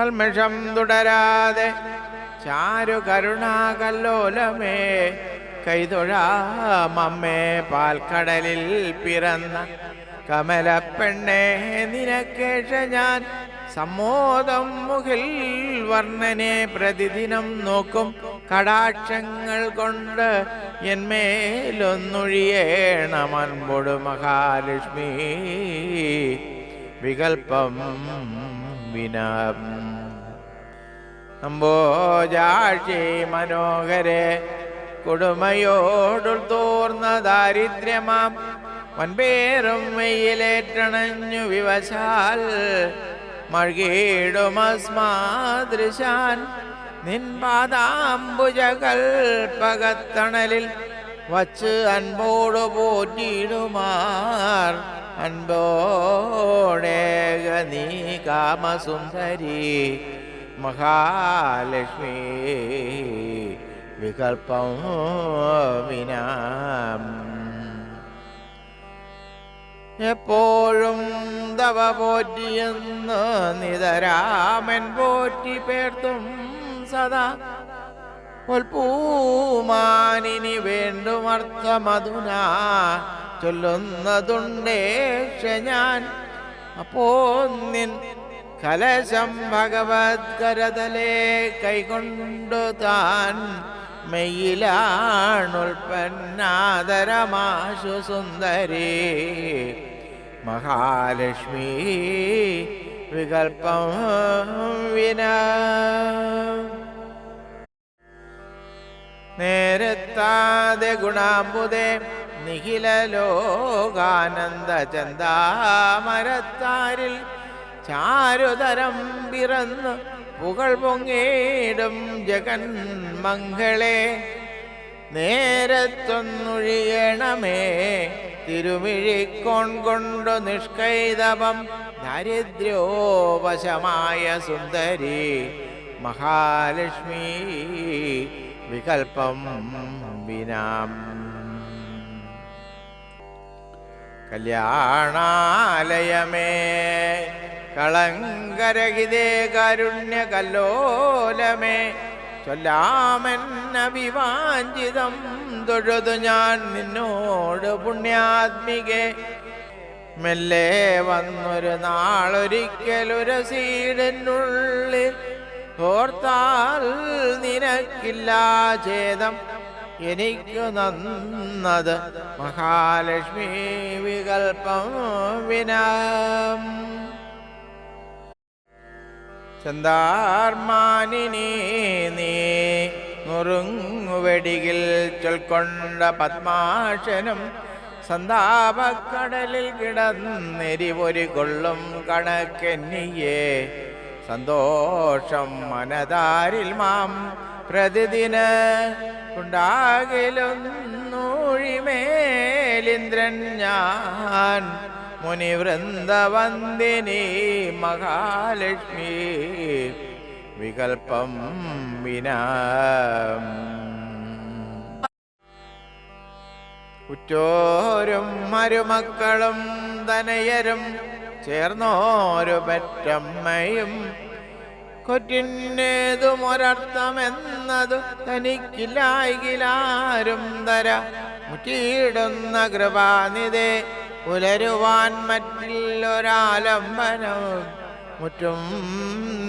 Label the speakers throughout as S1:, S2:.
S1: കൽമഷം തുടരാതെ ചാരു കരുണാകല്ലോലമേ കൈതൊഴാമമ്മേ പാൽക്കടലിൽ പിറന്ന കമലപ്പെണ്ണേ നിനക്കേഷ ഞാൻ സമ്മോദം മുകിൽ വർണ്ണനെ പ്രതിദിനം നോക്കും കടാക്ഷങ്ങൾ കൊണ്ട് എന്മേലൊന്നൊഴിയേണമൻപൊടു മഹാലക്ഷ്മി വികൽപ്പം വിനാം അംബോജാക്ഷി മനോഹരെ കൊടുമയോടുൾ തോർന്ന ദാരിദ്ര്യമാം വൻപേറും വെയിലേറ്റണഞ്ഞു വിവശാൽ മഴുകിടുമസ്മാദൃശാൻ നിൻ പാദാംബുജകൽപകത്തണലിൽ വച്ച് അൻപോടു പോറ്റിയിടുമാർ അൻപോടേക നീ കാമസുന്ദരി മഹാലക്ഷ്മി വികൽപ്പം വിനാം എപ്പോഴും തവ പോറ്റിയെന്ന് നിതരാമൻ പോറ്റി പേർത്തും സദാ പൊൽപൂമാനിനി വേണ്ടുമർത്ഥമധുന ചൊല്ലുന്നതുണ്ടേക്ഷ ഞാൻ അപ്പോ നിൻ കലശം ഭഗവത്കരതലേ കൈകൊണ്ടു താൻ മെയ്യിലാണുൽപ്പന്നാദരമാശു സുന്ദരി മഹാലക്ഷ്മി വികൽപ്പം വിനാ നേരത്താതെ ഗുണാംബുദേ നിഖില ലോകാനന്ദ ചന്ദാമരത്താരിൽ ചാരുതരം പിറന്നു പുകൾ പൊങ്ങേടും ജഗന്മംഗളെ നേരത്തൊന്നൊഴിയണമേ തിരുമിഴിക്കോൺ കൊണ്ടു നിഷ്കൈതപം ദാരിദ്ര്യോപശമായ സുന്ദരി മഹാലക്ഷ്മി വികൽപ്പം വിനാം കല്യാണാലയമേ കളങ്കരഹിതേ കാരുണ്യ കല്ലോലമേ ചൊല്ലാമെന്നഭിവാഞ്ചിതം തൊഴുതു ഞാൻ നിന്നോട് പുണ്യാത്മികെ മെല്ലെ വന്നൊരു നാളൊരിക്കലൊരു സീഡിനുള്ളിൽ ഓർത്താൽ നിനക്കില്ല ഛേദം എനിക്കു നന്നത് മഹാലക്ഷ്മി വികൽപ്പം വിനാം ചന്ദാർമാനിനി നീ നുറുങ്ങുവെടികിൽ ചൊൽക്കൊണ്ട പത്മാശനും സന്താപക്കടലിൽ കിടന്നെരിപൊരി കൊള്ളും കണക്കെന്നിയേ സന്തോഷം മനതാരിൽ മാം പ്രതിദിന ഉണ്ടാകിലൊന്നൂഴിമേലിന്ദ്രൻ ഞാൻ മുനിവൃന്ദവന്ദിനി മഹാലക്ഷ്മി വികൽപ്പം വിനാം ഉറ്റോരും മരുമക്കളും തനയരും ചേർന്നോരു പെറ്റമ്മയും കൊറ്റിന്നേതുമൊരർത്ഥമെന്നതു തനിക്കില്ലായികിലാരും തര മുറ്റിയിടുന്ന കൃപാനിധേ പുലരുവാൻ മറ്റില്ലൊരാലംബനം മുറ്റും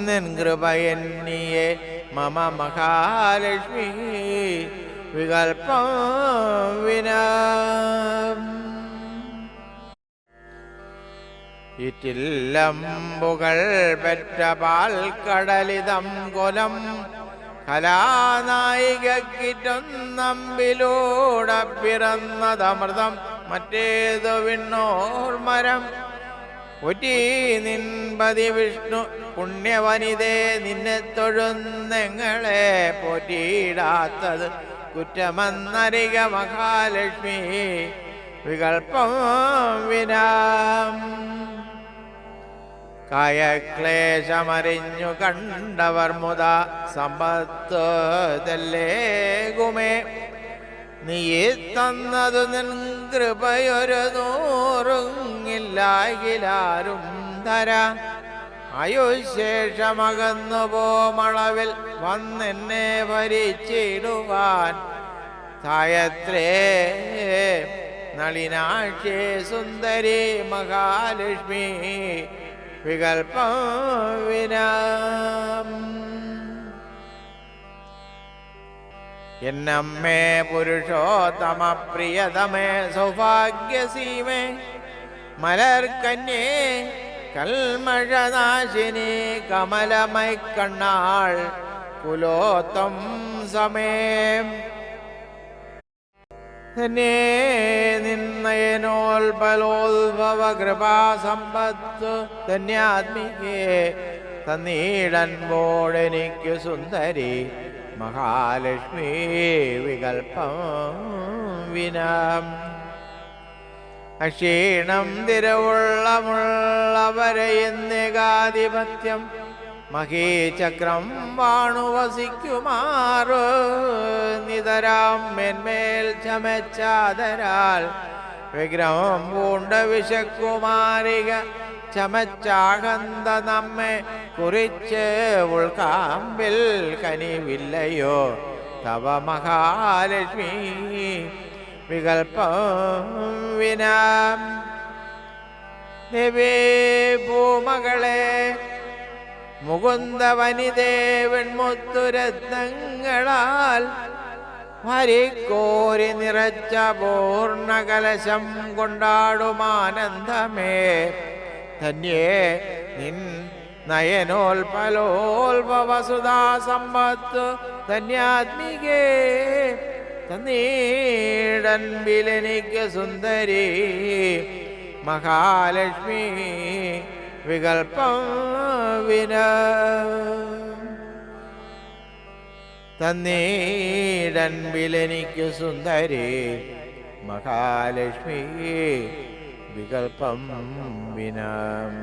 S1: നിൻ കൃപയെന്നിയെ മമ മഹാലക്ഷ്മി വികൽപ്പം വിനാം ഇറ്റില്ലമ്പുകൾ പെറ്റ പാൽക്കടലിതം കൊലം കലാനായികക്കിറ്റൊന്നമ്പിലൂടെ പിറന്നതമൃതം മറ്റേതു വിണ്ണോർമരം ഒറ്റീ നിൻപതി വിഷ്ണു പുണ്യവനിതേ നിന്നെ തൊഴുന്നെങ്ങളെ പോറ്റിയിടാത്തത് കുറ്റമെന്നരിക മഹാലക്ഷ്മി വികൽപ്പം വിനാം കായക്ലേശമറിഞ്ഞു കണ്ടവർ മുത സമ്പത്ത് തെല്ലേകുമേ നീ തന്നതു നിൻ കൃപയൊരു നൂറുങ്ങില്ലാകിലാരും തര ആയുശേഷമകന്നു പോമളവിൽ വന്നെന്നെ ഭരിച്ചിടുവാൻ തായത്രേ നളിനാക്ഷേ സുന്ദരി മഹാലക്ഷ്മി വികൽപ്പം വിനാം. എന്നമ്മേ പുരുഷോത്തമ പ്രിയതമേ സൗഭാഗ്യസീമേ മലർക്കന്യേ കൽമഷനാശിനി കമലമൈക്കണ്ണാൾ കുലോത്തം സമേം തന്നെ നിന്നയനോൽബലോത്ഭവ കൃപാസമ്പത്ത് ധന്യാത്മികേ തന്നീടൻപോടെനിക്കു സുന്ദരി മഹാലക്ഷ്മി വികൽപ്പം വിനാം. അക്ഷീണം തിരവുള്ളമുള്ളവരെന്നേകാധിപത്യം മഹീചക്രം വാണുവസിക്കുമാറ് നിതരാം മേന്മേൽ ചമച്ചാതരാൽ വിഗ്രഹം പൂണ്ട വിശക്കുമാരിക ചമച്ചാകന്ത നമ്മെ കുറിച്ച് ഉൾക്കാമ്പിൽ കനിവില്ലയോ തവ മഹാലക്ഷ്മി വികൽപ്പം വിനാം. ദേവേ ഭൂമകളെ മുകുന്ദ വനിതേ വെൺമുത്തുരത്നങ്ങളാൽ വരിക്കോരി നിറച്ച പൂർണ്ണകലശം കൊണ്ടാടുമാനന്ദമേ ധന്യേ നിൻ നയനോൽപലോൽപവസുധാ സമ്പത്ത് ധന്യാത്മികേ തന്നീടൻപിലെനിക്ക് സുന്ദരി മഹാലക്ഷ്മി വികൽപ്പം വിനാം. തന്നീടൻപിലെനിക്ക് സുന്ദരി മഹാലക്ഷ്മി വികൽപ്പം വിനാം.